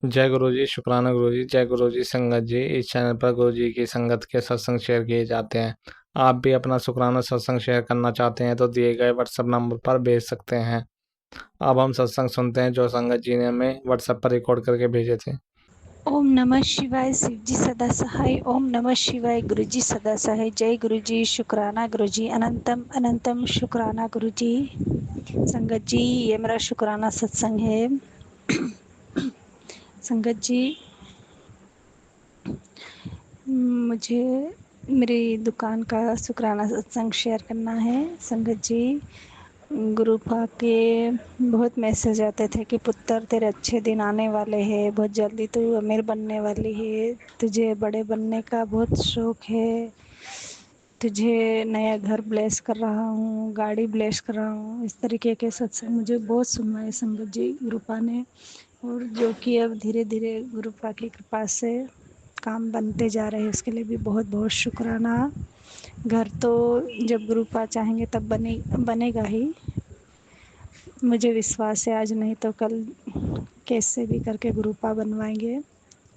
जय गुरु जी, शुक्राना गुरु जी। जय गुरु जी संगत जी। इस चैनल पर गुरु जी की संगत के सत्संग शेयर किए जाते हैं। आप भी अपना शुक्राना सत्संग शेयर करना चाहते हैं तो दिए गए व्हाट्सएप नंबर पर भेज सकते हैं। अब हम सत्संग सुनते हैं जो संगत जी ने हमें व्हाट्सएप पर रिकॉर्ड करके भेजे थे। ओम नमः शिवाय शिवजी सदा सहाय। ओम नमः शिवाय गुरुजी सदा सहाय। जय गुरुजी, शुक्राना गुरुजी, अनंतम अनंतम शुक्राना गुरुजी। संगत जी, ये मेरा शुक्राना सत्संग है। संगत जी, मुझे मेरी दुकान का शुक्राना सत्संग शेयर करना है। संगत जी, ग्रुप के बहुत मैसेज आते थे कि पुत्र तेरे अच्छे दिन आने वाले हैं, बहुत जल्दी तू अमीर बनने वाली है, तुझे बड़े बनने का बहुत शौक है, तुझे नया घर ब्लेस कर रहा हूँ, गाड़ी ब्लेस कर रहा हूँ। इस तरीके के सत्संग मुझे बहुत सुनवाए संगत जी गुरुपा ने, और जो कि अब धीरे धीरे गुरुपा की कृपा से काम बनते जा रहे हैं, उसके लिए भी बहुत बहुत शुक्राना। घर तो जब गुरुपा चाहेंगे तब बनेगा ही। मुझे विश्वास है आज नहीं तो कल कैसे भी करके गुरुपा बनवाएंगे,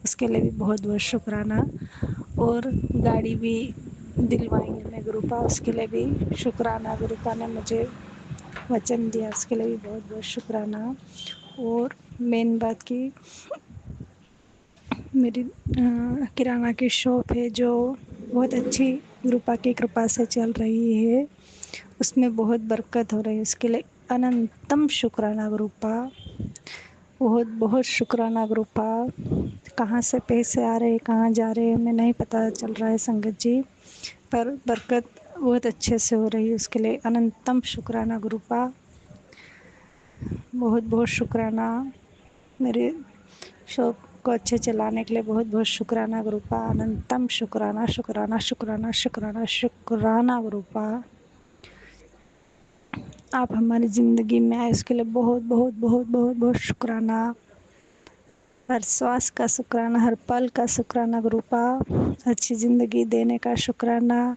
उसके लिए भी बहुत बहुत शुक्राना। और गाड़ी भी दिलवाएंगे मैं गुरुपा, उसके लिए भी शुक्राना। गुरुपा ने मुझे वचन दिया, उसके लिए भी बहुत बहुत शुक्राना। और मेन बात की, मेरी किराना की शॉप है जो बहुत अच्छी गुरुपा की कृपा से चल रही है, उसमें बहुत बरकत हो रही है, उसके लिए अनंतम शुक्राना गुरुपा। बहुत बहुत शुक्राना गुरुपा। कहाँ से पैसे आ रहे हैं कहाँ जा रहे हैं हमें नहीं पता चल रहा है संगत जी, पर बरकत बहुत अच्छे से हो रही है, उसके लिए अनंतम शुक्राना गुरुपा। बहुत बहुत शुक्राना। मेरे शॉप को अच्छे चलाने के लिए बहुत बहुत शुक्राना गुरुपा। अनंतम शुक्राना शुक्राना शुक्राना शुक्राना शुक्राना गुरुपा। आप हमारी ज़िंदगी में आए उसके लिए बहुत बहुत बहुत बहुत बहुत शुक्राना। हर श्वास का शुक्राना, हर पल का शुक्राना गुरुपा। अच्छी ज़िंदगी देने का शुक्राना।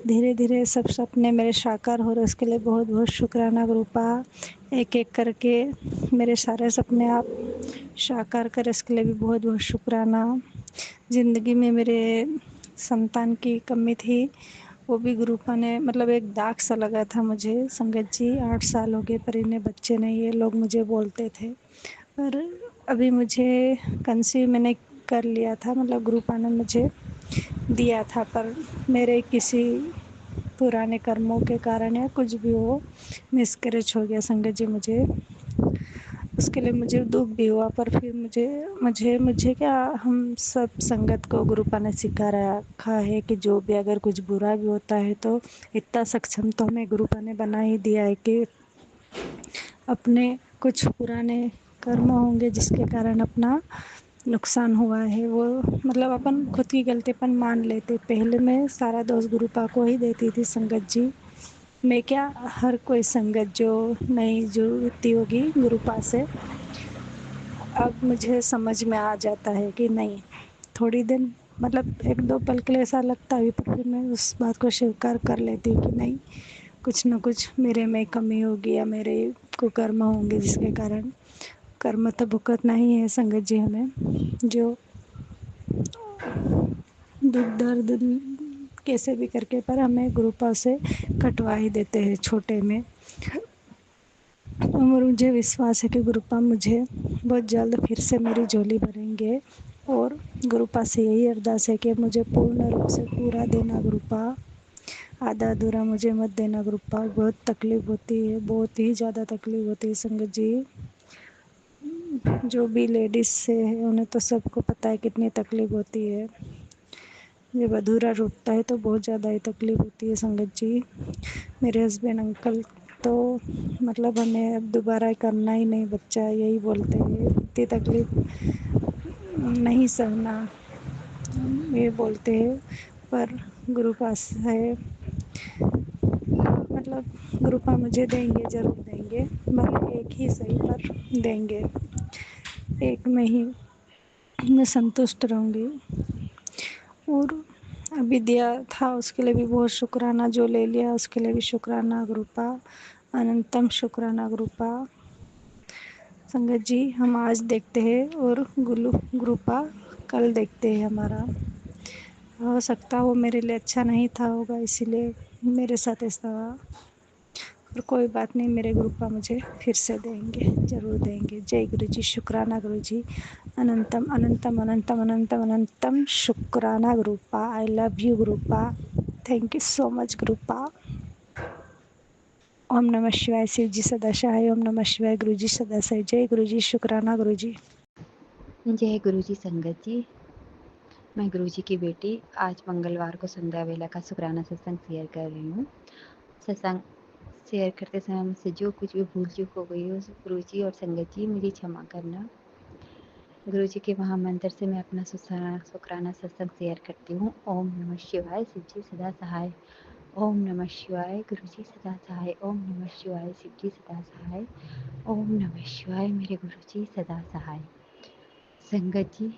धीरे धीरे सब सपने मेरे साकार हो रहे, उसके लिए बहुत बहुत शुक्राना गुरुपा। एक एक करके मेरे सारे सपने आप साकार करें, इसके लिए भी बहुत बहुत शुक्राना। ज़िंदगी में मेरे संतान की कमी थी, वो भी गुरुपा ने, मतलब एक दाग सा लगा था मुझे संगत जी। 8 साल हो गए पर इन्हें बच्चे नहीं है, लोग मुझे बोलते थे। पर अभी मुझे कंसीव मैंने कर लिया था, मतलब गुरुपा ने मुझे दिया था, पर मेरे किसी पुराने कर्मों के कारण या कुछ भी हो मिसकैरेज हो गया संगत जी मुझे। उसके लिए मुझे दुख भी हुआ, पर फिर मुझे मुझे मुझे क्या, हम सब संगत को गुरुपा ने सिखा रखा है कि जो भी अगर कुछ बुरा भी होता है तो इतना सक्षम तो हमें गुरुपा ने बना ही दिया है कि अपने कुछ पुराने कर्म होंगे जिसके कारण अपना नुकसान हुआ है, वो मतलब अपन खुद की गलती अपन मान लेते। पहले मैं सारा दोष गुरुपा को ही देती थी संगत जी। मैं क्या, हर कोई संगत जो नहीं जुड़ती होगी गुरुपा से, अब मुझे समझ में आ जाता है कि नहीं, थोड़ी दिन मतलब एक दो पल के लिए ऐसा लगता है, पर फिर मैं उस बात को स्वीकार कर लेती हूँ कि नहीं, कुछ न कुछ मेरे में कमी होगी या मेरे कुकर्म होंगे जिसके कारण। कर्म तो भुगतना ही है संगत जी हमें, जो दुख दर्द कैसे भी करके पर हमें गुरुपा से कटवा ही देते हैं छोटे में। और मुझे विश्वास है कि गुरुपा मुझे बहुत जल्द फिर से मेरी झोली भरेंगे, और गुरुपा से यही अरदास है कि मुझे पूर्ण रूप से पूरा देना गुरुपा, आधा अधूरा मुझे मत देना गुरुपा। बहुत तकलीफ़ होती है, बहुत ही ज़्यादा तकलीफ़ होती है संगत जी। जो भी लेडीज़ से है उन्हें तो सबको पता है कितनी तकलीफ़ होती है, जब अधूरा रुकता है तो बहुत ज़्यादा ही तकलीफ़ होती है संगत जी। मेरे हस्बैंड अंकल तो मतलब हमें अब दोबारा करना ही नहीं बच्चा, यही बोलते हैं, इतनी तकलीफ़ नहीं सहना, ये बोलते हैं। पर गुरु पास है, मतलब गुरुपा मुझे देंगे, ज़रूर देंगे, भले एक ही सही पर देंगे। एक में ही मैं संतुष्ट रहूँगी। और अभी दिया था उसके लिए भी बहुत शुक्राना, जो ले लिया उसके लिए भी शुक्राना गुरुपा। अनंतम शुक्राना गुरुपा। संगत जी हम आज देखते हैं और गुरु गुरुपा कल देखते हैं हमारा। हो सकता वो मेरे लिए अच्छा नहीं था होगा, इसीलिए मेरे साथ ऐसा हुआ। और कोई बात नहीं, मेरे गुरुपा मुझे फिर से देंगे, ज़रूर देंगे। जय गुरु जी, शुक्राना गुरु जी। अनंतम अनंतम अनंतम अनंतम अनंतम शुक्राना गुरुपा। आई लव यू गुरुपा। थैंक यू सो मच गुरुपा। ओम नमः शिवाय। शिव जी सदा सहाय। ओम नमः शिवाय। गुरु जी सदा सहाय। जय गुरु जी, शुक्राना गुरु जी। जय गुरु जी संगत जी। मैं गुरु जी की बेटी आज मंगलवार को संध्या वेला का शुक्राना सत्संग शेयर कर रही हूँ। सत्संग शेयर करते समय मुझसे जो कुछ भी भूल चूक हो गई हो, गुरु जी और संगत जी मुझे क्षमा करना। गुरु जी के महामंत्र से मैं अपना शुक्राना सत्संग शेयर करती हूँ। ओम नमः शिवाय। शिव जी सदा सहाय। ओम नमः शिवाय। गुरु जी सदा सहाय। ओम नमः शिवाय। शिव जी सदा सहाय। ओम नमः शिवाय। मेरे गुरु जी सदा सहाय। संगत जी,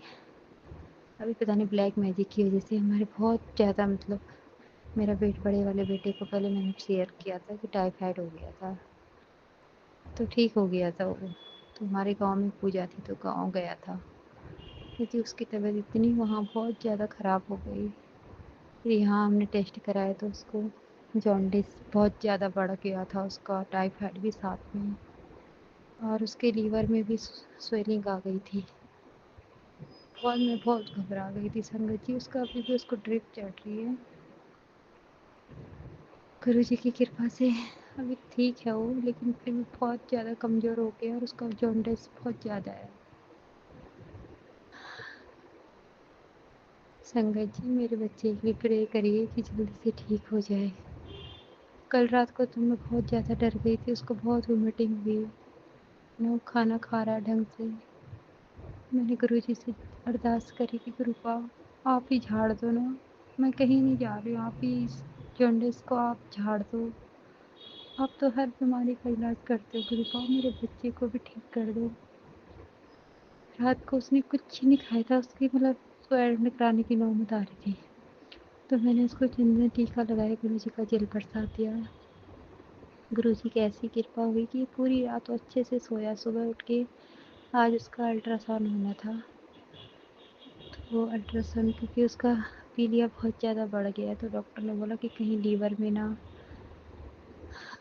अभी पता नहीं ब्लैक मैजिक की वजह से हमारे बहुत ज़्यादा मेरा बड़े वाले बेटे को पहले मैंने शेयर किया था कि टाइफाइड हो गया था, तो ठीक हो गया था वो। तो हमारे गांव में पूजा थी तो गांव गया था, क्योंकि उसकी तबीयत इतनी वहाँ बहुत ज़्यादा ख़राब हो गई। फिर यहाँ हमने टेस्ट कराया तो उसको जॉन्डिस बहुत ज़्यादा बढ़ गया था, उसका टाइफाइड भी साथ में, और उसके लीवर में भी स्वेलिंग आ गई थी। मैं बहुत घबरा गई थी संगत जी। उसका अभी भी उसको ड्रिप चढ़ रही है। गुरु जी की कृपा से अभी ठीक है वो, लेकिन फिर भी बहुत ज़्यादा कमज़ोर हो गया और उसका जॉन्डिस बहुत ज़्यादा है। संगत जी, मेरे बच्चे के लिए प्रे करिए कि जल्दी से ठीक हो जाए। कल रात को तो मैं बहुत ज़्यादा डर गई थी, उसको बहुत वोमिटिंग हुई, ना वो खाना खा रहा ढंग से। मैंने गुरु जी से अरदास करी कि गुरुपा आप ही झाड़ दो ना, मैं कहीं नहीं जा रही हूँ, आप ही इस जॉन्डिस को आप झाड़ दो। आप तो हर बीमारी का इलाज करते हो गुरुपा, मेरे बच्चे को भी ठीक कर दो। रात को उसने कुछ नहीं खाया था, उसकी उसको एडमिट कराने की नौबत आ रही थी, तो मैंने उसको चंदन टीका लगाया, गुरु जी का जल प्रसाद दिया। गुरु जी की ऐसी कृपा हुई कि पूरी रात वो अच्छे से सोया। सुबह उठ के आज उसका अल्ट्रासाउंड होना था, तो वो अल्ट्रासाउंड क्योंकि उसका पीलिया बहुत ज़्यादा बढ़ गया है, तो डॉक्टर ने बोला कि कहीं लीवर में ना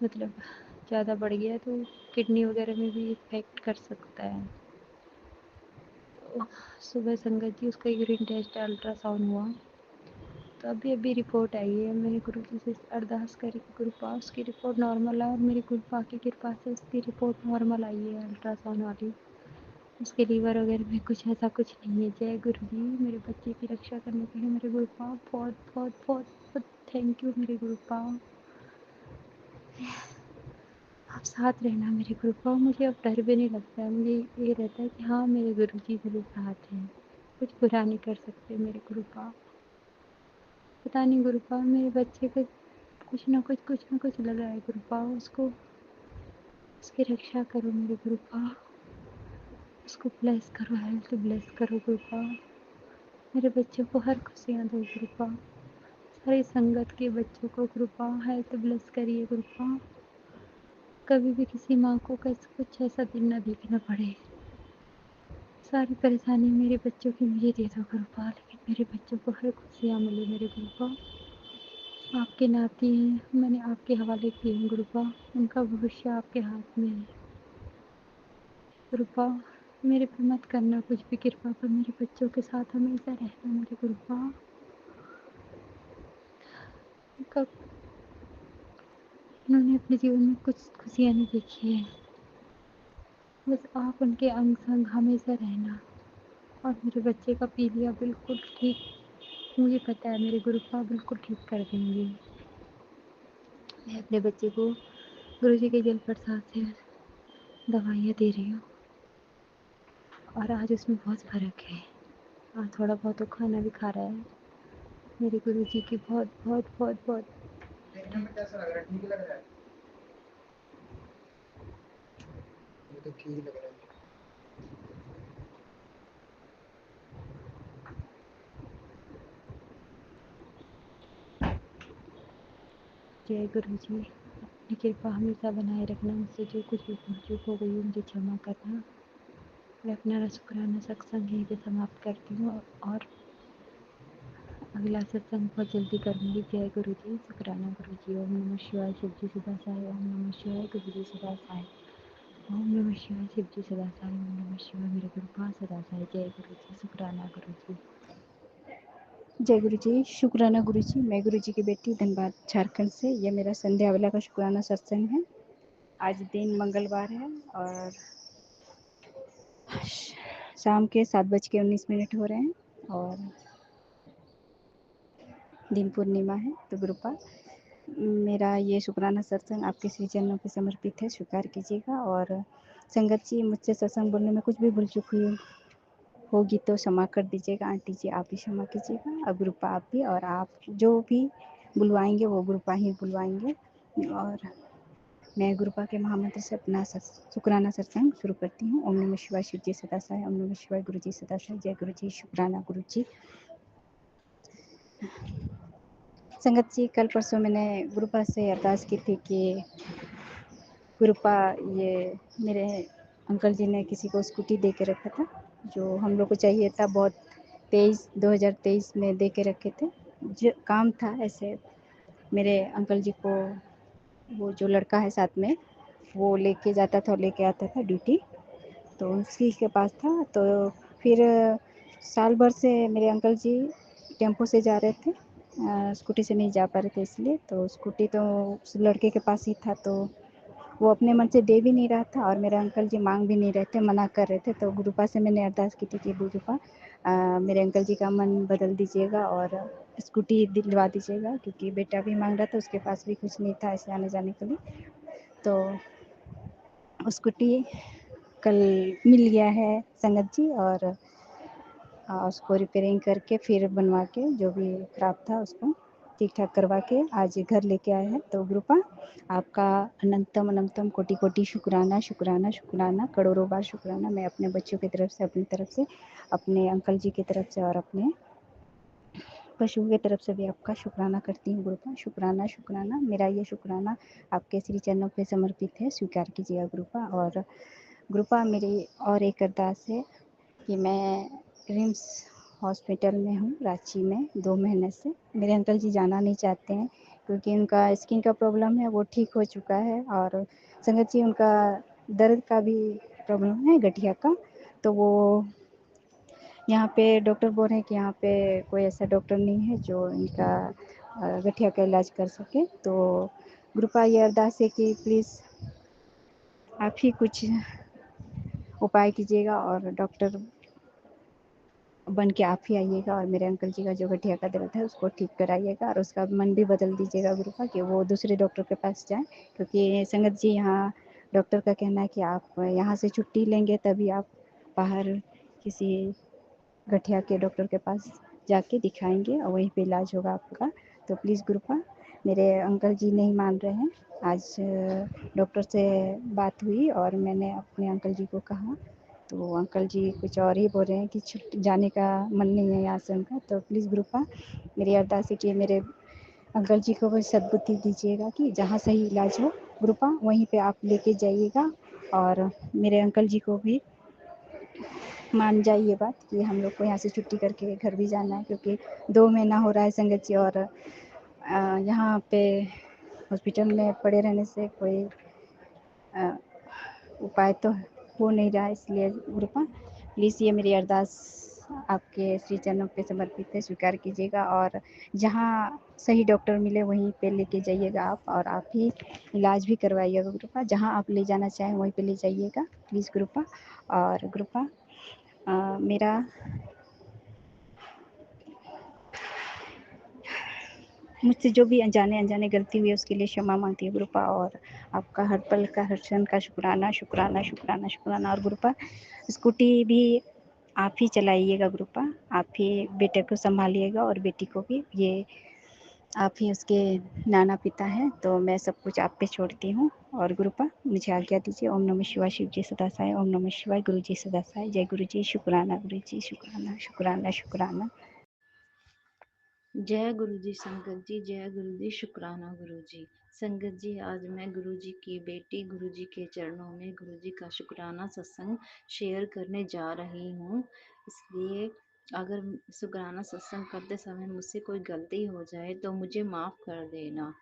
ज़्यादा बढ़ गया तो किडनी वगैरह में भी इफ़ेक्ट कर सकता है। तो सुबह संगत जी उसका यूरिन टेस्ट अल्ट्रासाउंड हुआ, तो अभी रिपोर्ट आई है। मैंने गुरु जी से अरदास करी कि गुरुपा उसकी रिपोर्ट नॉर्मल आए, और मेरी गुरुपा की कृपा से उसकी रिपोर्ट नॉर्मल आई है अल्ट्रासाउंड वाली। उसके लीवर वगैरह में कुछ ऐसा कुछ नहीं है। जय गुरु जी, मेरे बच्चे की रक्षा करने के लिए मेरे गुरुपा बहुत बहुत बहुत बहुत थैंक यू। मेरे गुरुपा आप साथ रहना मेरे गुरुपा। मुझे अब डर भी नहीं लगता है, मुझे ये रहता है कि हाँ मेरे गुरु जी मेरे साथ हैं, कुछ बुरा नहीं कर सकते मेरे गुरुपा। पता नहीं गुरुपा मेरे बच्चे को कुछ ना कुछ लगा है गुरुपा, उसको उसकी रक्षा करो मेरे गुरुपा, उसको ब्लेस करो, हेल्थ ब्लेस करो गुरुपा। मेरे बच्चों को हर खुशियाँ दो गुरुपा, सारी संगत के बच्चों को गुरुपा हेल्थ ब्लेस करिए गुरुपा। कभी भी किसी माँ को कैसे कुछ ऐसा दिन ना देखना पड़े। सारी परेशानी मेरे बच्चों की मुझे दे दो गुरुपा, लेकिन मेरे बच्चों को हर खुशियाँ मिले मेरे गुरुपा। आपके नाती हैं, मैंने आपके हवाले किए हैं गुरुपा, उनका भविष्य आपके हाथ में है गुरुपा। मेरे पे मत करना कुछ भी कृपा, पर मेरे बच्चों के साथ हमेशा रहना मेरे गुरुपा। उनका उन्होंने अपने जीवन में कुछ खुशियाँ नहीं देखी है, बस आप उनके अंग संग हमेशा रहना। और मेरे बच्चे का पीलिया बिल्कुल ठीक, मुझे पता है मेरे गुरुपा बिल्कुल ठीक कर देंगे। मैं अपने बच्चे को गुरु जी के जल प्रसाद से दवाइयाँ दे रही हूँ, और आज उसमें बहुत फ़र्क है। हाँ, थोड़ा बहुत तो खाना भी खा रहा है। मेरे गुरु जी की बहुत बहुत बहुत बहुत देखने में कैसा लग रहा है? ठीक लग रहा है? ये तो ठीक लग रहा है। जय गुरु जी, अपनी कृपा हमेशा बनाए रखना। मुझसे जो कुछ भी भूल चूक हो गई है मुझे क्षमा करना। मैं अपना शुक्राना सत्संग यहीं पे समाप्त करती हूँ और अगला सत्संग बहुत जल्दी करूँगी। जय गुरु जी, शुक्राना गुरु जी। ओम नमः शिवाय, शिव जी सदा साई। ओम नमः शिवाय, गुरु जी सदा साई। ओम नमः शिवाय, शिव जी सदा साई। ओम नमः शिवाय, मेरे गुरुपाद सदा साई। जय गुरु जी, शुक्राना गुरु जी। जय गुरु जी, शुक्राना गुरु जी। मैं गुरु जी की बेटी, धनबाद झारखंड से। ये मेरा संध्या वाला का शुक्राना सत्संग है। आज दिन मंगलवार है और शाम के 7:19 हो रहे हैं और दिन पूर्णिमा है। तो गुरुपाद, मेरा ये शुक्राना सत्संग आपके श्री चरणों पे समर्पित है, स्वीकार कीजिएगा। और संगत जी, मुझसे सत्संग बोलने में कुछ भी भूल चूक हुई होगी तो क्षमा कर दीजिएगा। आंटी जी आप भी क्षमा कीजिएगा, और ग्रुपा आप भी, और आप जो भी बुलवाएंगे वो ग्रुपा ही बुलवाएंगे। और मैं ग्रुपा के महामंत्र से अपना शुक्राना सत्संग शुरू करती हूँ। ओम नमः शिवाय, शिव जी सदा साई। ओम नमः शिवाय, गुरु जी सदा साई। जय गुरु जी, शुक्राना गुरु जी। संगत जी, कल परसों मैंने ग्रुपा से अरदास की थी कि ग्रुपा, ये मेरे अंकल जी ने किसी को स्कूटी दे के रखा था, जो हम लोग को चाहिए था बहुत। 2023 में दे के रखे थे। जो काम था ऐसे, मेरे अंकल जी को वो जो लड़का है साथ में, वो लेके जाता था और लेके आता था ड्यूटी, तो उसी के पास था। तो फिर साल भर से मेरे अंकल जी टेम्पो से जा रहे थे, स्कूटी से नहीं जा पा रहे थे इसलिए। तो स्कूटी तो उस लड़के के पास ही था, तो वो अपने मन से दे भी नहीं रहा था और मेरे अंकल जी मांग भी नहीं रहे थे, मना कर रहे थे। तो गुरुपा से मैंने अरदास की थी कि गुरुपा, मेरे अंकल जी का मन बदल दीजिएगा और स्कूटी दिलवा दीजिएगा, क्योंकि बेटा भी मांग रहा था, उसके पास भी कुछ नहीं था ऐसे आने जाने के लिए। तो स्कूटी कल मिल गया है संगत जी, और उसको रिपेयरिंग करके फिर बनवा के, जो भी खराब था उसको ठीक ठाक करवा के आज घर लेके आए हैं। तो ग्रुपा, आपका अनंतम अनंतम कोटि कोटि शुक्राना, शुक्राना, शुक्राना, करोड़ों बार शुक्राना। मैं अपने बच्चों की तरफ से, अपनी तरफ से, अपने अंकल जी की तरफ से और अपने पशुओं की तरफ से भी आपका शुक्राना करती हूँ ग्रुपा। शुक्राना, शुक्राना। मेरा ये शुक्राना आपके श्री चरणों पे समर्पित है, स्वीकार कीजिएगा ग्रुपा। और ग्रुपा, मेरी और एक अरदास है कि मैं रिम्स हॉस्पिटल में हूँ रांची में 2 महीने से। मेरे अंकल जी जाना नहीं चाहते हैं क्योंकि उनका स्किन का प्रॉब्लम है, वो ठीक हो चुका है। और संगत जी, उनका दर्द का भी प्रॉब्लम है, गठिया का। तो वो यहाँ पे डॉक्टर बोल रहे हैं कि यहाँ पे कोई ऐसा डॉक्टर नहीं है जो इनका गठिया का इलाज कर सके। तो ग्रुपा, ये अरदास है कि प्लीज़ आप ही कुछ उपाय कीजिएगा और डॉक्टर बन के आप ही आइएगा और मेरे अंकल जी का जो गठिया का दर्द है उसको ठीक कराइएगा, और उसका मन भी बदल दीजिएगा ग्रुपा, कि वो दूसरे डॉक्टर के पास जाएं। क्योंकि संगत जी, यहाँ डॉक्टर का कहना है कि आप यहाँ से छुट्टी लेंगे तभी आप बाहर किसी गठिया के डॉक्टर के पास जाके दिखाएंगे और वहीं पे इलाज होगा आपका। तो प्लीज़ ग्रुपा, मेरे अंकल जी नहीं मान रहे हैं। आज डॉक्टर से बात हुई और मैंने अपने अंकल जी को कहा, तो अंकल जी कुछ और ही बोल रहे हैं कि छुट्टी जाने का मन नहीं है यहाँ से उनका। तो प्लीज़ ग्रुपा, मेरी अरदास है कि मेरे अंकल जी को वो सद्बुद्धि दीजिएगा कि जहाँ सही इलाज हो ग्रुपा वहीं पे आप लेके जाइएगा, और मेरे अंकल जी को भी मान जाइए बात कि हम लोग को यहाँ से छुट्टी करके घर भी जाना है, क्योंकि 2 महीना हो रहा है संगत जी, और यहाँ पे हॉस्पिटल में पड़े रहने से कोई उपाय तो हो नहीं रहा है। इसलिए ग्रुपा, प्लीज़ ये मेरी अरदास आपके श्री चरणों पे समर्पित है, स्वीकार कीजिएगा। और जहाँ सही डॉक्टर मिले वहीं पे लेके जाइएगा आप, और आप ही इलाज भी करवाइएगा ग्रुपा। जहाँ आप ले जाना चाहें वहीं पे ले जाइएगा प्लीज़ ग्रुपा। और ग्रुपा, मेरा मुझसे जो भी अनजाने अनजाने गलती हुई है उसके लिए क्षमा मांगती हूँ ग्रुपा। और आपका हर पल का, हर क्षण का शुक्राना, शुक्राना, शुक्राना, शुक्राना। और ग्रुपा, स्कूटी भी आप ही चलाइएगा ग्रुपा, आप ही बेटे को संभालिएगा और बेटी को भी। ये आप ही उसके नाना पिता हैं, तो मैं सब कुछ आप पे छोड़ती हूँ। और ग्रुपा, मुझे आज्ञा दीजिए। ओम नमः शिवाय, शिव जी सदा साई। ओम नमः शिवाय, गुरु जी सदा साई। जय गुरु जी, शुक्राना गुरु जी, शुक्राना, शुक्राना, शुक्राना। जय गुरु जी संगत जी, जय गुरु जी, शुक्राना गुरु जी। संगत जी, आज मैं गुरुजी की बेटी गुरुजी के चरणों में गुरुजी का शुक्राना सत्संग शेयर करने जा रही हूँ। इसलिए अगर शुक्राना सत्संग करते समय मुझसे कोई गलती हो जाए तो मुझे माफ़ कर देना।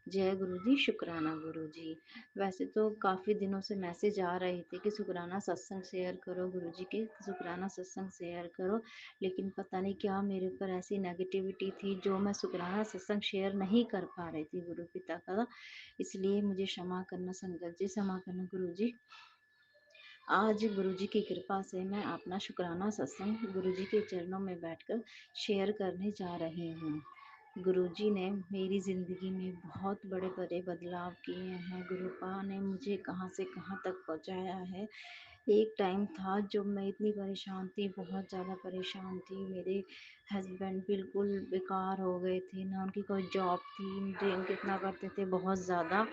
जय गुरु जी, शुक्राना गुरु जी। वैसे तो काफ़ी दिनों से मैसेज आ रहे थे कि शुक्राना सत्संग शेयर करो गुरु जी के, शुक्राना सत्संग शेयर करो, लेकिन पता नहीं क्या मेरे ऊपर ऐसी नेगेटिविटी थी जो मैं शुक्राना सत्संग शेयर नहीं कर पा रही थी गुरु पिता का। इसलिए मुझे क्षमा करना संगत जी, क्षमा करना गुरु जी। आज गुरुजी की कृपा से मैं अपना शुक्राना सत्संग गुरुजी के चरणों में बैठकर शेयर करने जा रही हूँ। गुरुजी ने मेरी ज़िंदगी में बहुत बड़े बड़े बदलाव किए हैं। गुरुपा ने मुझे कहाँ से कहाँ तक पहुँचाया है। एक टाइम था जब मैं इतनी परेशान थी, बहुत ज़्यादा परेशान थी। मेरे हस्बैंड बिल्कुल बेकार हो गए थे, ना उनकी कोई जॉब थी, ड्रिंक इतना करते थे बहुत ज़्यादा,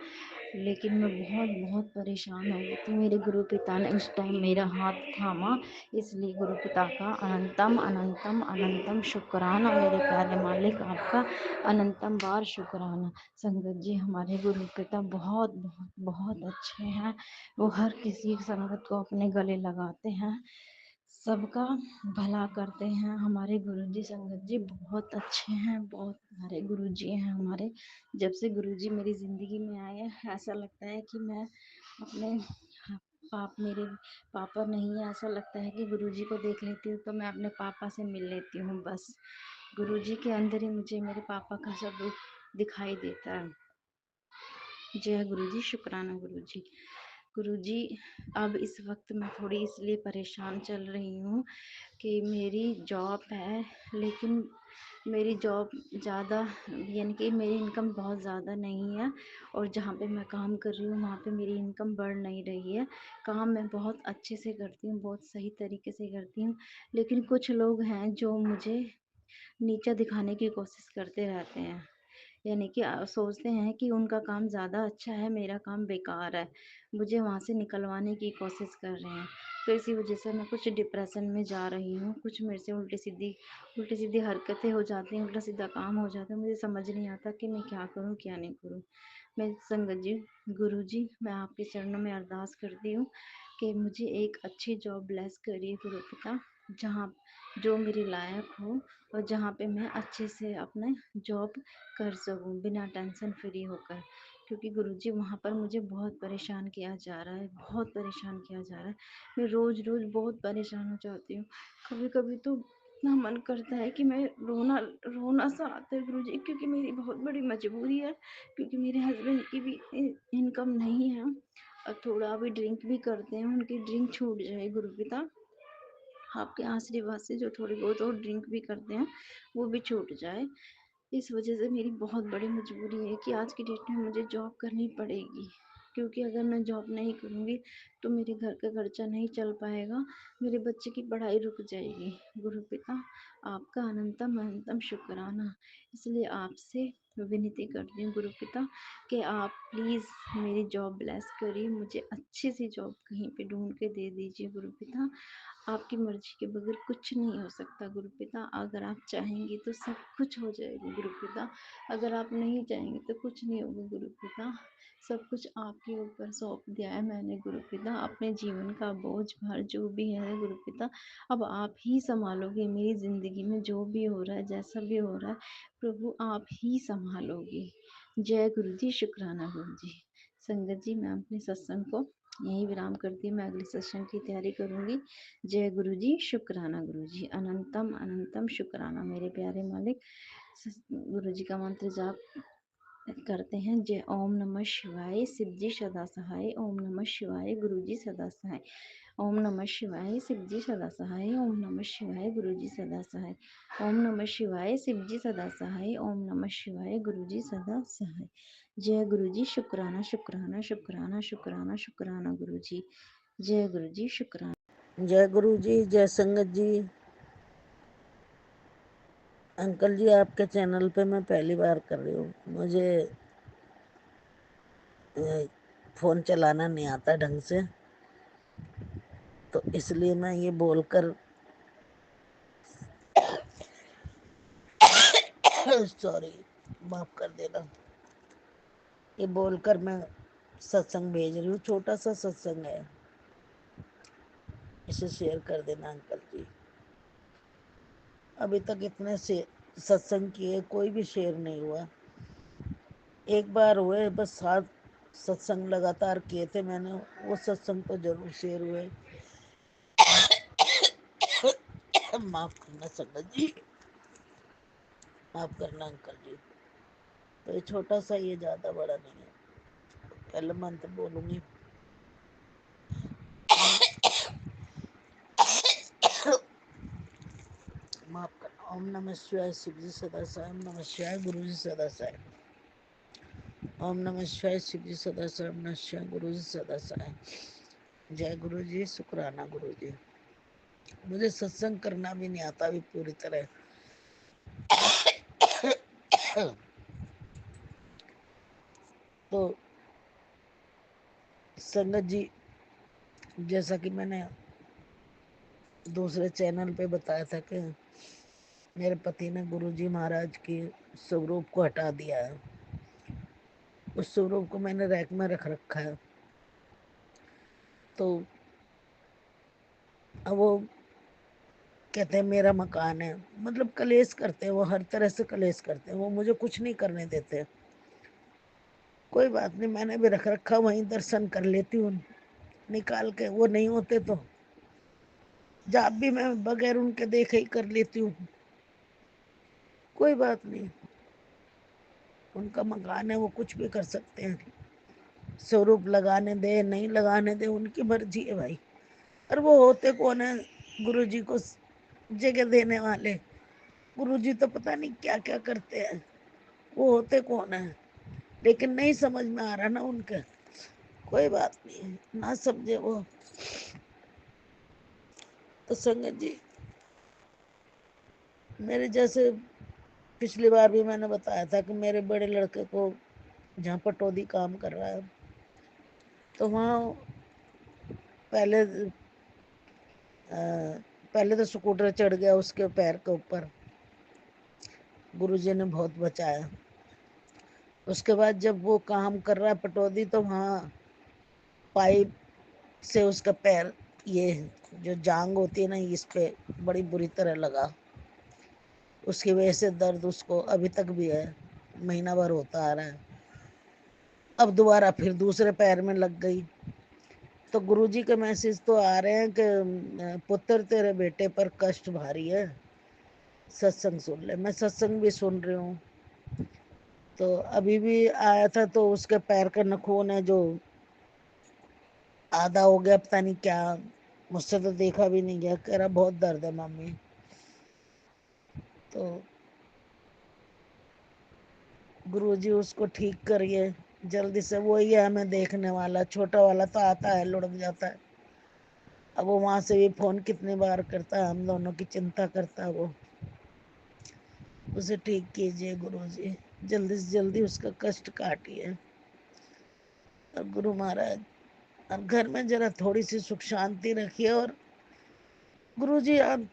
लेकिन मैं बहुत बहुत परेशान हो गई थी। मेरे गुरु पिता ने उस टाइम मेरा हाथ थामा, इसलिए गुरु पिता का अनंतम अनंतम अनंतम शुक्राना। मेरे प्यारे मालिक, आपका अनंतम बार शुक्राना। संगत जी, हमारे गुरु पिता बहुत बहुत बहुत अच्छे हैं। वो हर किसी संगत को अपने गले लगाते हैं, सबका भला करते हैं। हमारे गुरुजी संगत जी बहुत अच्छे हैं, बहुत प्यारे गुरुजी हैं हमारे। जब से गुरुजी मेरी ज़िंदगी में आए हैं, ऐसा लगता है कि मैं अपने मेरे पापा नहीं है, ऐसा लगता है कि गुरुजी को देख लेती हूँ तो मैं अपने पापा से मिल लेती हूँ बस। गुरुजी के अंदर ही मुझे मेरे पापा का सब रूप दिखाई देता है। जय गुरुजी, शुक्राना गुरुजी। गुरुजी, अब इस वक्त मैं थोड़ी इसलिए परेशान चल रही हूँ कि मेरी जॉब है, लेकिन मेरी जॉब ज़्यादा, यानी कि मेरी इनकम बहुत ज़्यादा नहीं है, और जहाँ पे मैं काम कर रही हूँ वहाँ पे मेरी इनकम बढ़ नहीं रही है। काम मैं बहुत अच्छे से करती हूँ, बहुत सही तरीके से करती हूँ, लेकिन कुछ लोग हैं जो मुझे नीचा दिखाने की कोशिश करते रहते हैं, यानी कि सोचते हैं कि उनका काम ज़्यादा अच्छा है, मेरा काम बेकार है, मुझे वहाँ से निकलवाने की कोशिश कर रहे हैं। तो इसी वजह से मैं कुछ डिप्रेशन में जा रही हूँ। कुछ मेरे से उल्टी सीधी हरकतें हो जाती हैं, उल्टा सीधा काम हो जाता है। मुझे समझ नहीं आता कि मैं क्या करूँ क्या नहीं करूँ। मैं संगत जी, गुरु जी, मैं आपके चरणों में अरदास करती हूँ कि मुझे एक अच्छी जॉब ब्लेस करिए गुरु पिता, जहाँ जो मेरे लायक हो, और जहाँ पे मैं अच्छे से अपना जॉब कर सकूँ बिना टेंशन फ्री होकर। क्योंकि गुरुजी, वहाँ पर मुझे बहुत परेशान किया जा रहा है, बहुत परेशान किया जा रहा है। मैं रोज़ रोज़ बहुत परेशान हो जाती हूँ। कभी कभी तो इतना मन करता है कि मैं रोना रोना सा आता है गुरुजी, क्योंकि मेरी बहुत बड़ी मजबूरी है, क्योंकि मेरे हस्बैंड की भी इनकम नहीं है, और थोड़ा भी ड्रिंक भी करते हैं। उनकी ड्रिंक छूट जाए गुरु पिता, आपके आशीर्वाद से, जो थोड़ी बहुत और ड्रिंक भी करते हैं वो भी छूट जाए। इस वजह से मेरी बहुत बड़ी मजबूरी है कि आज की डेट में मुझे जॉब करनी पड़ेगी, क्योंकि अगर मैं जॉब नहीं करूँगी तो मेरे घर का खर्चा नहीं चल पाएगा, मेरे बच्चे की पढ़ाई रुक जाएगी। गुरु पिता, आपका अनंतम अनंतम शुक्राना। इसलिए आपसे विनती करती हूँ गुरु पिता कि आप प्लीज़ मेरी जॉब ब्लेस करिए, मुझे अच्छी सी जॉब कहीं पे ढूंढ के दे दीजिए गुरु पिता। आपकी मर्जी के बगैर कुछ नहीं हो सकता गुरु पिता। अगर आप चाहेंगे तो सब कुछ हो जाएगा गुरु पिता, अगर आप नहीं चाहेंगे तो कुछ नहीं होगा गुरु पिता। सब कुछ आपके ऊपर सौंप दिया है मैंने गुरु पिता, अपने जीवन का बोझ भार जो भी है गुरु पिता, अब आप ही संभालोगे मेरी ज़िंदगी में। जो भी हो रहा है, जैसा भी हो रहा है प्रभु, आप ही संभालोगे। जय गुरु जी, शुक्राना गुरु जी। संगत जी, मैं अपने सत्संग को यही विराम करती हूँ, मैं अगले सत्संग की तैयारी करूँगी। जय गुरु जी, शुक्राना गुरु जी, अनंतम अनंतम शुक्राना मेरे प्यारे मालिक। गुरु जी का मंत्र जाप करते हैं। जय ओम नमः शिवाय, शिव जी सदा सहाय, ओम नमः शिवाय, गुरु जी सदा सहाय, ओम नमः शिवाय, शिव जी सदा सहाय, ओम नमः शिवाय, गुरु जी सदा सहाय, ओम नमः शिवाय, शिव जी सदा सहाय, ओम नमः शिवाय, गुरु जी सदा सहाय। जय गुरु जी, शुक्राना शुक्राना शुक्राना शुक्राना शुक्राना गुरु जी। जय गुरु जी, शुक्राना। जय गुरु जी, जय संगत जी। अंकल जी, आपके चैनल पे मैं पहली बार कर रही हूँ। मुझे फ़ोन चलाना नहीं आता ढंग से, तो इसलिए मैं ये बोलकर सॉरी, माफ कर देना। ये बोलकर मैं सत्संग भेज रही हूँ। छोटा सा सत्संग है, इसे शेयर कर देना अंकल जी। अभी तक इतने से सत्संग किए, कोई भी शेयर नहीं हुआ। एक बार हुए बस, 7 सत्संग लगातार किए थे मैंने, वो सत्संग तो जरूर शेयर हुए। माफ करना संगत जी, माफ करना अंकल जी। तो ये छोटा सा, ये ज्यादा बड़ा नहीं है। पहले मंत्र बोलूंगी। माफ करना। ओम नमः शिवाय, शिव जी सदा साई। ओम नमः शिवाय, गुरु जी सदा साई। ओम नमः शिवाय, शिव जी सदा साई। ओम नमः शिवाय, गुरु जी सदा साई। जय गुरु जी, शुक्राना गुरु जी। मुझे सत्संग करना भी नहीं आता अभी पूरी तरह। तो संगत जी, जैसा कि मैंने दूसरे चैनल पे बताया था कि मेरे पति ने गुरुजी महाराज की स्वरूप को हटा दिया है। उस स्वरूप को मैंने रैक में रख रखा है। तो अब वो कहते हैं मेरा मकान है, मतलब कलेश करते हैं वो, हर तरह से कलेश करते हैं वो, मुझे कुछ नहीं करने देते। कोई बात नहीं, मैंने भी रख रखा, वहीं दर्शन कर लेती हूँ निकाल के। वो नहीं होते तो जाप भी मैं बगैर उनके देखे ही कर लेती हूँ। कोई बात नहीं, उनका मकान है, वो कुछ भी कर सकते हैं। स्वरूप लगाने दे नहीं लगाने दे, उनकी मर्जी है भाई। और वो होते कौन है गुरुजी को जगह देने वाले? गुरुजी तो पता नहीं क्या क्या करते हैं, वो होते कौन है? लेकिन नहीं समझ में आ रहा ना उनका। कोई बात नहीं, ना समझे वो। तो संगत जी, मेरे जैसे पिछली बार भी मैंने बताया था कि मेरे बड़े लड़के को जहाँ पटौदी काम कर रहा है, तो वहाँ पहले पहले तो स्कूटर चढ़ गया उसके पैर के ऊपर, गुरुजी ने बहुत बचाया। उसके बाद जब वो काम कर रहा है पटौदी, तो वहाँ पाइप से उसका पैर, ये जो जांग होती है ना, इस पे बड़ी बुरी तरह लगा। उसकी वजह से दर्द उसको अभी तक भी है, महीना भर होता आ रहा है। अब दोबारा फिर दूसरे पैर में लग गई। तो गुरुजी के मैसेज तो आ रहे हैं कि पुत्र तेरे बेटे पर कष्ट भारी है, सत्संग सुन ले। मैं सत्संग भी सुन रही हूँ। तो अभी भी आया था, तो उसके पैर का नखून है जो आधा हो गया, पता नहीं क्या, मुझसे तो देखा भी नहीं गया। कह रहा बहुत दर्द है मम्मी। तो गुरुजी उसको ठीक करिए जल्दी से, वो ही है हमें देखने वाला। छोटा वाला तो आता है, लुढ़क जाता है। अब वो वहां से भी फोन कितनी बार करता है, हम दोनों की चिंता करता है वो। उसे ठीक कीजिए गुरुजी, जल्दी से जल्दी उसका कष्ट काटिए। और गुरु महाराज, और घर में जरा थोड़ी सी सुख शांति रखिए। और गुरुजी आप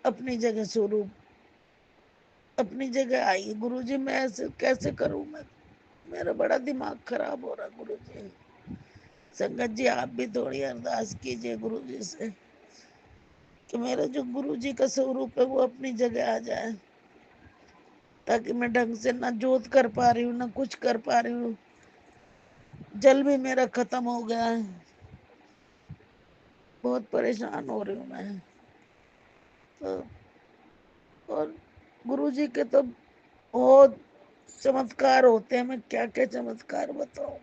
अपनी जगह स्वरूप, अपनी जगह आइए गुरुजी। मैं ऐसे कैसे करूं? मैं, मेरा बड़ा दिमाग खराब हो रहा गुरुजी। संगत जी, आप भी थोड़ी अरदास कीजिए गुरुजी से कि मेरा जो गुरुजी का स्वरूप है वो अपनी जगह आ जाए, ताकि मैं ढंग से ना जोत कर पा रही हूँ, ना कुछ कर पा रही हूँ। जल भी मेरा खत्म हो गया है, बहुत परेशान हो रही हूँ मैं। तो और गुरुजी के तो बहुत चमत्कार होते हैं, मैं क्या क्या चमत्कार बताऊं।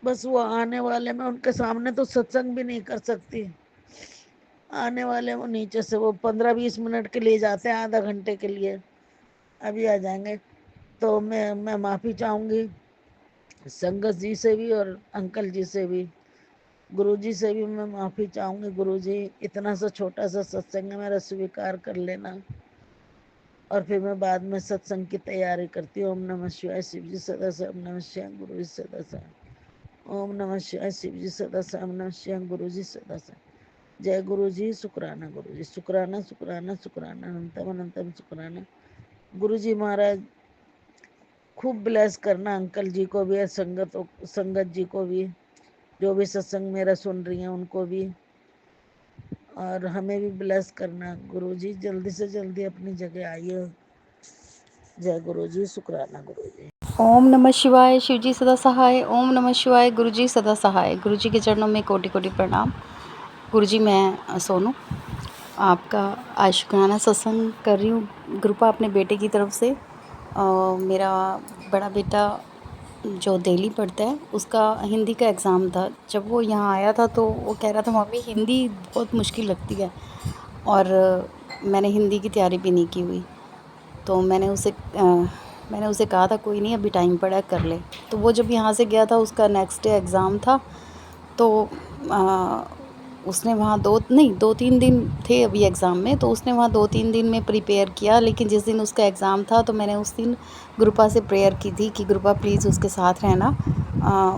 बस वो आने वाले, मैं उनके सामने तो सत्संग भी नहीं कर सकती। आने वाले वो नीचे से, वो 15-20 मिनट के लिए जाते हैं, आधा घंटे के लिए, अभी आ जाएंगे। तो मैं माफी चाहूंगी संगत जी से भी और अंकल जी से भी, गुरुजी से भी मैं माफी चाहूंगी। गुरुजी, इतना सा छोटा सा सत्संग है, मेरा स्वीकार कर लेना। और फिर मैं बाद में सत्संग की तैयारी करती हूँ। ओम नमः शिवाय, शिव जी सदा से। ओम नमः शिवाय, गुरु जी सदा से। ओम नमः शिवाय, शिव जी सदा से। ओम नमः शिवाय, गुरु जी सदा से। जय गुरु जी, शुक्राना गुरु जी, शुक्राना शुक्राना शुक्राना, अनंतम अनंतम शुक्राना। गुरु जी महाराज, खूब ब्लेस करना अंकल जी को भी और संगत जी को भी, जो भी सत्संग मेरा सुन रही हैं उनको भी, और हमें भी ब्लेस करना। गुरु जी जल्दी से जल्दी अपनी जगह आइए। जय गुरु जी, शुक्राना गुरु जी। ओम नमः शिवाय। शिवजी सदा सहाय। ओम नमः शिवाय। गुरुजी सदा सहाय। गुरुजी के चरणों में कोटि कोटि प्रणाम। गुरुजी मैं सोनू आपका आज शुक्राना सत्संग कर रही हूँ कृपा अपने बेटे की तरफ से। मेरा बड़ा बेटा जो दिल्ली पढ़ता है उसका हिंदी का एग्ज़ाम था। जब वो यहाँ आया था तो वो कह रहा था मम्मी हिंदी बहुत मुश्किल लगती है, और मैंने हिंदी की तैयारी भी नहीं की हुई। तो मैंने उसे कहा था कोई नहीं अभी टाइम पड़ा है कर ले। तो वो जब यहाँ से गया था उसका नेक्स्ट डे एग्ज़ाम था, तो उसने वहाँ 2-3 दिन थे अभी एग्ज़ाम में, तो उसने वहाँ 2-3 दिन में प्रिपेयर किया। लेकिन जिस दिन उसका एग्ज़ाम था तो मैंने उस दिन गुरुपा से प्रेयर की थी कि गुरुपा प्लीज़ उसके साथ रहना,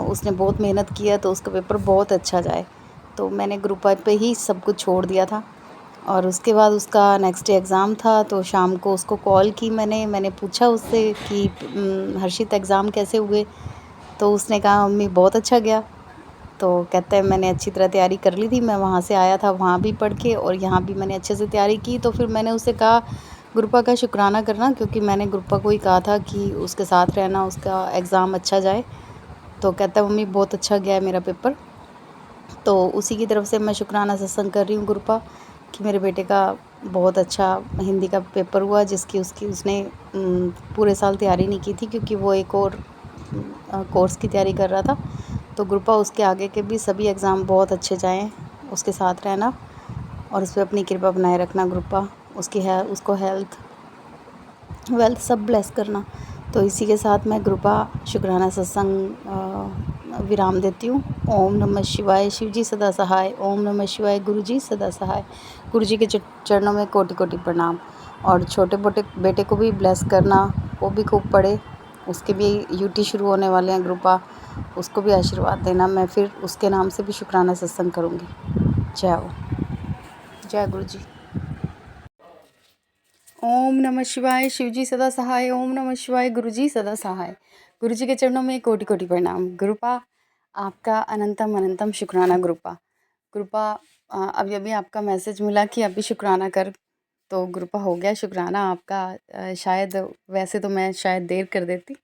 उसने बहुत मेहनत किया तो उसका पेपर बहुत अच्छा जाए। तो मैंने गुरुपा पे ही सब कुछ छोड़ दिया था। और उसके बाद उसका नेक्स्ट डे एग्ज़ाम था, तो शाम को उसको कॉल की मैंने पूछा उससे कि हर्षित एग्ज़ाम कैसे हुए? तो उसने कहा मम्मी बहुत अच्छा गया। तो कहता है मैंने अच्छी तरह तैयारी कर ली थी, मैं वहाँ से आया था वहाँ भी पढ़ के और यहाँ भी मैंने अच्छे से तैयारी की। तो फिर मैंने उसे कहा गुरुपा का शुक्राना करना, क्योंकि मैंने गुरुपा को ही कहा था कि उसके साथ रहना, उसका एग्ज़ाम अच्छा जाए। तो कहता है मम्मी बहुत अच्छा गया है मेरा पेपर। तो उसी की तरफ से मैं शुक्राना सत्संग कर रही हूँ गुरुपा कि मेरे बेटे का बहुत अच्छा हिंदी का पेपर हुआ, जिसकी उसने पूरे साल तैयारी नहीं की थी, क्योंकि वो एक और कोर्स की तैयारी कर रहा था। तो गुरुपा उसके आगे के भी सभी एग्ज़ाम बहुत अच्छे जाएँ, उसके साथ रहना और उस पर अपनी कृपा बनाए रखना गुरुपा, उसको हेल्थ वेल्थ सब ब्लेस करना। तो इसी के साथ मैं कृपा शुक्राना सत्संग विराम देती हूँ। ओम नमः शिवाय। शिवजी सदा सहाय। ओम नमः शिवाय। गुरुजी सदा सहाय। गुरुजी के चरणों में कोटि कोटि प्रणाम। और छोटे मोटे बेटे को भी ब्लेस करना, वो भी खूब पढ़े, उसके भी यूटी शुरू होने वाले हैं कृपा, उसको भी आशीर्वाद देना। मैं फिर उसके नाम से भी शुक्राना सत्संग करूँगी। जय हो। जय गुरु जी। ओम नमः शिवाय। शिवजी सदा सहाय। ओम नमः शिवाय। गुरुजी सदा सहाय। गुरुजी के चरणों में कोटि कोटि प्रणाम। गुरुपा आपका अनंतम अनंतम शुक्राना गुरुपा। गुरुपा अभी अभी आपका मैसेज मिला कि अभी शुक्राना कर, तो गुरुपा हो गया शुक्राना आपका। शायद वैसे तो मैं शायद देर कर देती,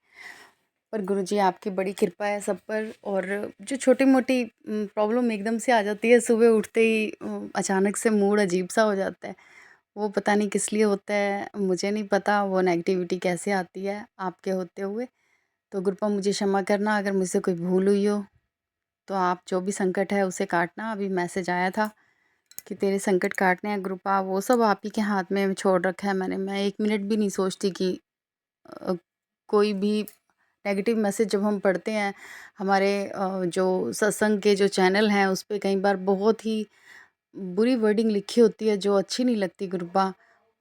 पर गुरुजी आपकी बड़ी कृपा है सब पर। और जो छोटी मोटी प्रॉब्लम एकदम से आ जाती है सुबह उठते ही, अचानक से मूड अजीब सा हो जाता है, वो पता नहीं किस लिए होता है, मुझे नहीं पता वो नेगेटिविटी कैसे आती है आपके होते हुए। तो कृपा मुझे क्षमा करना अगर मुझसे कोई भूल हुई हो, तो आप जो भी संकट है उसे काटना। अभी मैसेज आया था कि तेरे संकट काटने हैं कृपा, वो सब आप ही के हाथ में छोड़ रखा है मैंने। मैं एक मिनट भी नहीं सोचती कि अ, कोई भी नेगेटिव मैसेज जब हम पढ़ते हैं हमारे जो सत्संग के जो चैनल हैं उस पे कई बार बहुत ही बुरी वर्डिंग लिखी होती है जो अच्छी नहीं लगती कृपा,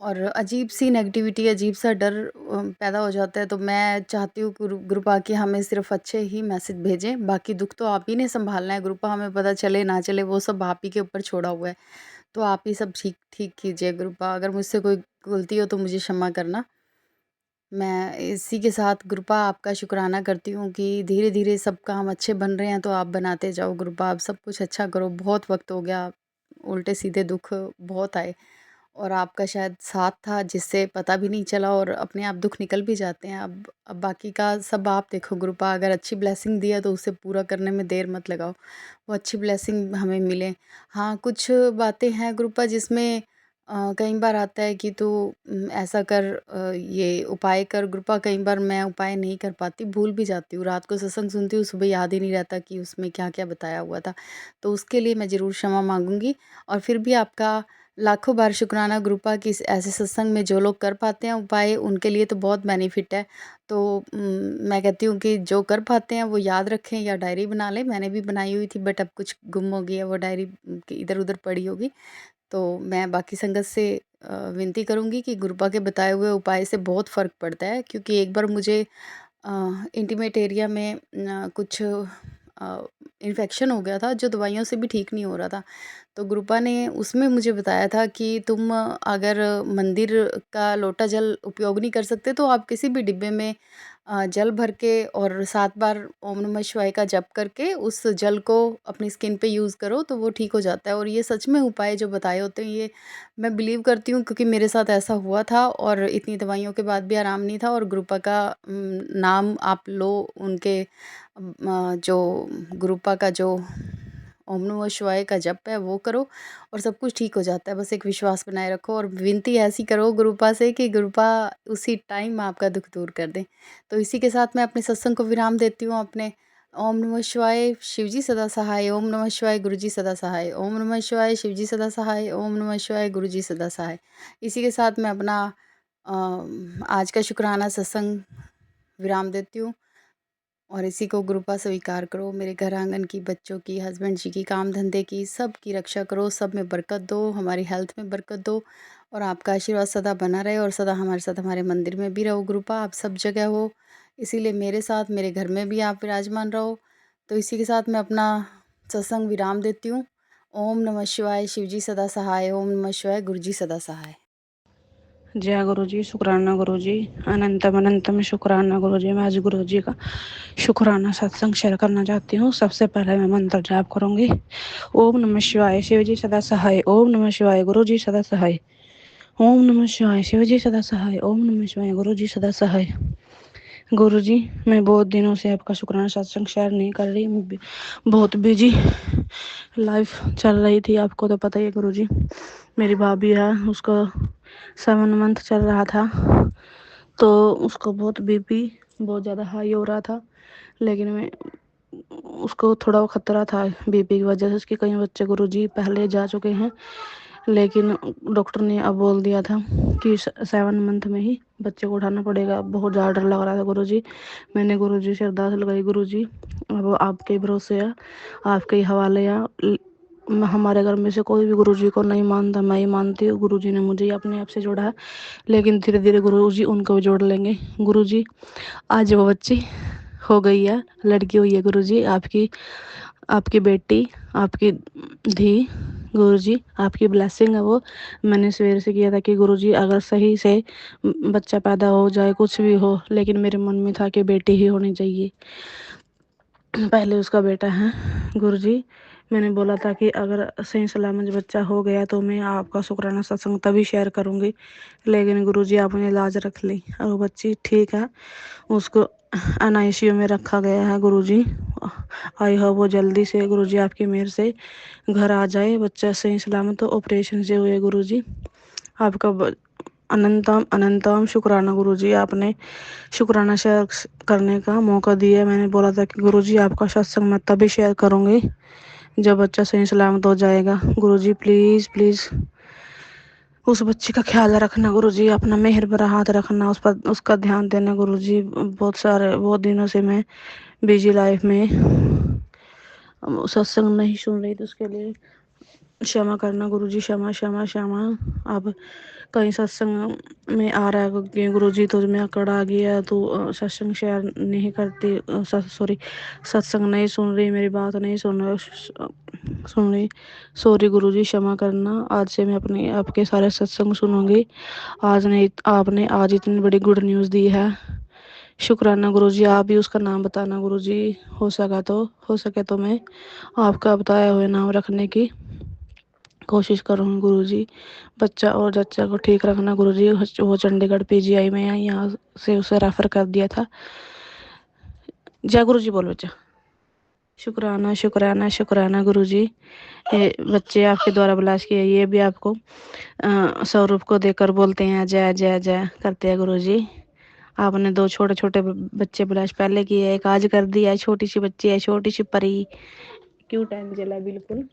और अजीब सी नेगेटिविटी, अजीब सा डर पैदा हो जाता है। तो मैं चाहती हूँ गुरुपा कि हमें सिर्फ अच्छे ही मैसेज भेजें, बाकी दुख तो आप ही ने संभालना है गुरुपा, हमें पता चले ना चले वो सब आप ही के ऊपर छोड़ा हुआ है। तो आप ही सब ठीक ठीक कीजिए गुरुपा, अगर मुझसे कोई गलती हो तो मुझे क्षमा करना। मैं इसी के साथ गुरुपा आपका शुक्राना करती हूँ कि धीरे धीरे सब काम अच्छे बन रहे हैं, तो आप बनाते जाओ गुरुपा, आप सब कुछ अच्छा करो। बहुत वक्त हो गया, उल्टे सीधे दुख बहुत आए और आपका शायद साथ था जिससे पता भी नहीं चला, और अपने आप दुख निकल भी जाते हैं। अब बाकी का सब आप देखो गुरुपा, अगर अच्छी ब्लेसिंग दिया तो उसे पूरा करने में देर मत लगाओ, वो अच्छी ब्लेसिंग हमें मिले। हाँ, कुछ बातें हैं गुरुपा जिसमें कई बार आता है कि तू ऐसा कर, ये उपाय कर गुरुपा। कई बार मैं उपाय नहीं कर पाती, भूल भी जाती हूँ, रात को सत्संग सुनती हूँ, सुबह याद ही नहीं रहता कि उसमें क्या क्या बताया हुआ था। तो उसके लिए मैं ज़रूर क्षमा मांगूंगी। और फिर भी आपका लाखों बार शुक्राना गुरुपा कि ऐसे सत्संग में जो लोग कर पाते हैं उपाय, उनके लिए तो बहुत बेनिफिट है। तो मैं कहती हूँ कि जो कर पाते हैं वो याद रखें या डायरी बना लें। मैंने भी बनाई हुई थी बट अब कुछ गुम हो गई है वो डायरी, इधर उधर पड़ी होगी। तो मैं बाकी संगत से विनती करूँगी कि गुरुपा के बताए हुए उपाय से बहुत फ़र्क पड़ता है, क्योंकि एक बार मुझे इंटीमेट एरिया में कुछ इन्फेक्शन हो गया था जो दवाइयों से भी ठीक नहीं हो रहा था। तो गुरुपा ने उसमें मुझे बताया था कि तुम अगर मंदिर का लोटा जल उपयोग नहीं कर सकते तो आप किसी भी डिब्बे में जल भर के और 7 बार ओम नमः शिवाय का जप करके उस जल को अपनी स्किन पे यूज़ करो तो वो ठीक हो जाता है। और ये सच में उपाय जो बताए होते हैं ये मैं बिलीव करती हूँ, क्योंकि मेरे साथ ऐसा हुआ था और इतनी दवाइयों के बाद भी आराम नहीं था। और गुरुपा का नाम आप लो, उनके जो गुरुपा का जो ओम नमः शिवाय का जप है वो करो और सब कुछ ठीक हो जाता है। बस एक विश्वास बनाए रखो और विनती ऐसी करो गुरुपा से कि गुरुपा उसी टाइम आपका दुख दूर कर दें। तो इसी के साथ मैं अपने सत्संग को विराम देती हूँ। अपने ओम नमः शिवाय शिवजी सदा सहाय, ओम नमः शिवाय गुरुजी सदा सहाय, ओम नमः शिवाय शिवजी सदा सहाय, ओम नमः शिवाय गुरुजी सदा सहाय। इसी के साथ मैं अपना आज का शुक्राना सत्संग विराम देती हूँ और इसी को गुरुपा स्वीकार करो। मेरे घर आंगन की, बच्चों की, हस्बैंड जी की, काम धंधे की, सब की रक्षा करो, सब में बरकत दो, हमारी हेल्थ में बरकत दो और आपका आशीर्वाद सदा बना रहे और सदा हमारे साथ हमारे मंदिर में भी रहो गुरुपा, आप सब जगह हो। इसीलिए मेरे साथ मेरे घर में भी आप विराजमान रहो। तो इसी के साथ मैं अपना सत्संग विराम देती हूँ। ओम नमः शिवाय शिवजी सदा सहाय, ओम नमः शिवाय गुरुजी सदा सहाय। जय गुरु जी, शुक्राना गुरु जी, अनंतम अनंतम शुक्राना गुरु जी। मैं आज गुरु जी का शुक्राना सत्संग शेयर करना चाहती हूँ। सबसे पहले मैं मंत्र जाप करूंगी। ओम नमः शिवाय शिव जी सदा सहाय, ओम नमः शिवाय गुरु जी सदा सहाय, ओम नमः शिवाय शिव जी सदा सहाय, ओम नमः शिवाय गुरु जी सदा सहाय। गुरु जी, मैं बहुत दिनों से आपका शुक्राना सत्संग शेयर नहीं कर रही, बहुत बिजी लाइफ चल रही थी। आपको तो पता ही है गुरु जी, मेरी भाभी है, उसका 7 मंथ चल रहा था तो उसको बहुत बीपी बहुत ज़्यादा हाई हो रहा था। लेकिन मैं उसको थोड़ा खतरा था बीपी की वजह से। उसके कई बच्चे गुरु जी पहले जा चुके हैं, लेकिन डॉक्टर ने अब बोल दिया था कि 7 मंथ में ही बच्चे को उठाना पड़ेगा। बहुत ज़्यादा डर लग रहा था गुरु जी। मैंने गुरु जी से अरदास लगाई, गुरु जी अब आपके भरोसे है, आपके ही हवाले है। हमारे घर में से कोई भी गुरु जी को नहीं मानता, मैं ही मानती हूँ। गुरु जी ने मुझे ही अपने आप से जोड़ा है, लेकिन धीरे धीरे गुरु जी उनको भी जोड़ लेंगे। गुरु जी आज वो बच्ची हो गई है, लड़की हुई है गुरु जी, आपकी बेटी, आपकी धी। गुरु जी आपकी ब्लेसिंग है वो। मैंने सवेर से किया था कि गुरु जी अगर सही से बच्चा पैदा हो जाए, कुछ भी हो, लेकिन मेरे मन में था कि बेटी ही होनी चाहिए। पहले उसका बेटा है गुरु जी। मैंने बोला था कि अगर सही सलामत बच्चा हो गया तो मैं आपका शुक्राना सत्संग तभी शेयर करूंगी, लेकिन गुरु जी आपने लाज रख ली और वो बच्ची ठीक है। उसको NICU में रखा गया है गुरु जी। आई होप वो जल्दी से गुरु जी आपकी मेहर से घर आ जाए, बच्चा सही सलामत। तो ऑपरेशन से हुए गुरु जी, आपका अनंतम अनंतम शुक्राना गुरु जी। आपने शुक्राना शेयर करने का मौका दिया। मैंने बोला था कि गुरु जी आपका सत्संग मैं तभी शेयर करूंगी जब बच्चा सही सलामत हो जाएगा। गुरु जी प्लीज़ प्लीज़ उस बच्ची का ख्याल रखना गुरु जी, अपना मेहर भरा हाथ रखना उस पर, उसका ध्यान देना गुरु जी। बहुत दिनों से मैं बिजी लाइफ में सत्संग नहीं सुन रही, तो उसके लिए क्षमा करना गुरु जी, क्षमा क्षमा क्षमा। अब कहीं सत्संग में आ रहा है कि गुरु जी तो मैं अकड़ आ गया तो सत्संग शेयर नहीं करती, सॉरी सत्संग नहीं सुन रही, मेरी बात नहीं सुन रही। सॉरी गुरु जी, क्षमा करना। आज से मैं अपने आपके सारे सत्संग सुनूंगी। आज नहीं, आपने आज इतनी बड़ी गुड न्यूज़ दी है, शुक्राना गुरु जी। आप भी उसका नाम बताना गुरु जी, हो सके तो मैं आपका बताया हुए नाम रखने की कोशिश करूँगी गुरु जी। बच्चा और जच्चा को ठीक रखना गुरु जी। वो चंडीगढ़ PGI में है, यहाँ से उसे रेफर कर दिया था। जय गुरु जी बोल बच्चा। शुक्राना शुक्राना शुक्राना गुरु जी। ये बच्चे आपके द्वारा ब्लास किए, ये भी आपको स्वरूप को देकर बोलते हैं जय जय जय करते हैं गुरु जी। आपने 2 छोटे छोटे बच्चे ब्लास पहले किए, एक आज कर दिया है। छोटी सी बच्ची है, छोटी सी परी, क्यूट एंजल बिल्कुल।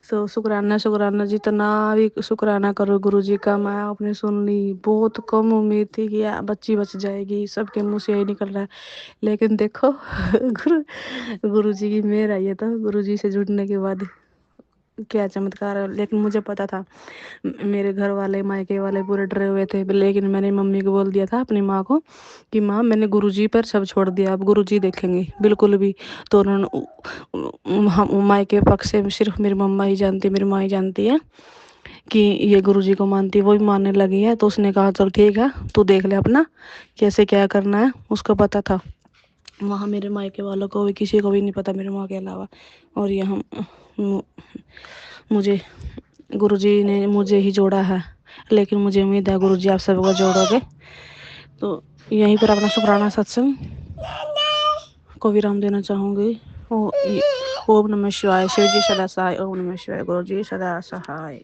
तो शुक्राना शुक्राना, जितना भी शुक्राना करो गुरु जी का। मैं आपने सुन ली, बहुत कम उम्मीद थी कि बच्ची बच जाएगी, सबके मुंह से यही निकल रहा है, लेकिन देखो गुरु जी की मेहर आई है। तो गुरु जी से जुड़ने के बाद क्या चमत्कार है। लेकिन मुझे पता था, मेरे घर वाले मायके वाले पूरे डरे हुए थे, लेकिन मैंने मम्मी को बोल दिया था, अपनी माँ को, कि माँ मैंने गुरुजी पर सब छोड़ दिया, अब गुरुजी देखेंगे बिल्कुल भी। तो उन्होंने हम मायके पक्ष से सिर्फ मेरी मम्मा ही जानती, मेरी माँ ही जानती है कि ये गुरुजी को मानती है, वो भी मानने लगी है। तो उसने कहा चल ठीक है, तू देख ले अपना कैसे क्या करना है। उसको पता था, वहाँ मेरे मायके वालों को भी किसी को भी नहीं पता मेरे माँ के अलावा। और यहाँ मुझे गुरुजी ने मुझे ही जोड़ा है, लेकिन मुझे उम्मीद है गुरुजी आप सबको जोड़ोगे। तो यहीं पर अपना शुक्राना सत्संग को विराम देना चाहूँगी। ओम नमः शिवाय। शिव जी सदा सहाय। ओम नमः शिवाय। गुरु जी सदा सहाय।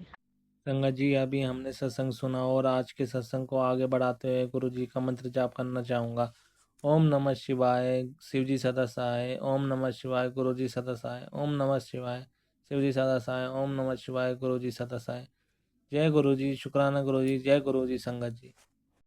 संगत जी, अभी हमने सत्संग सुना और आज के सत्संग को आगे बढ़ाते हुए गुरु जी का मंत्र जाप करना चाहूँगा। ओम नमः शिवाय, शिव जी सदा सहाय। ओम नमः शिवाय, गुरु जी सदा सहाय। ओम नमः शिवाय, शिव जी सदा सहाय। ओम नमः शिवाय, गुरु जी सदा सहाय। जय गुरु जी, शुक्राना गुरु जी, जय गुरु जी संगत जी।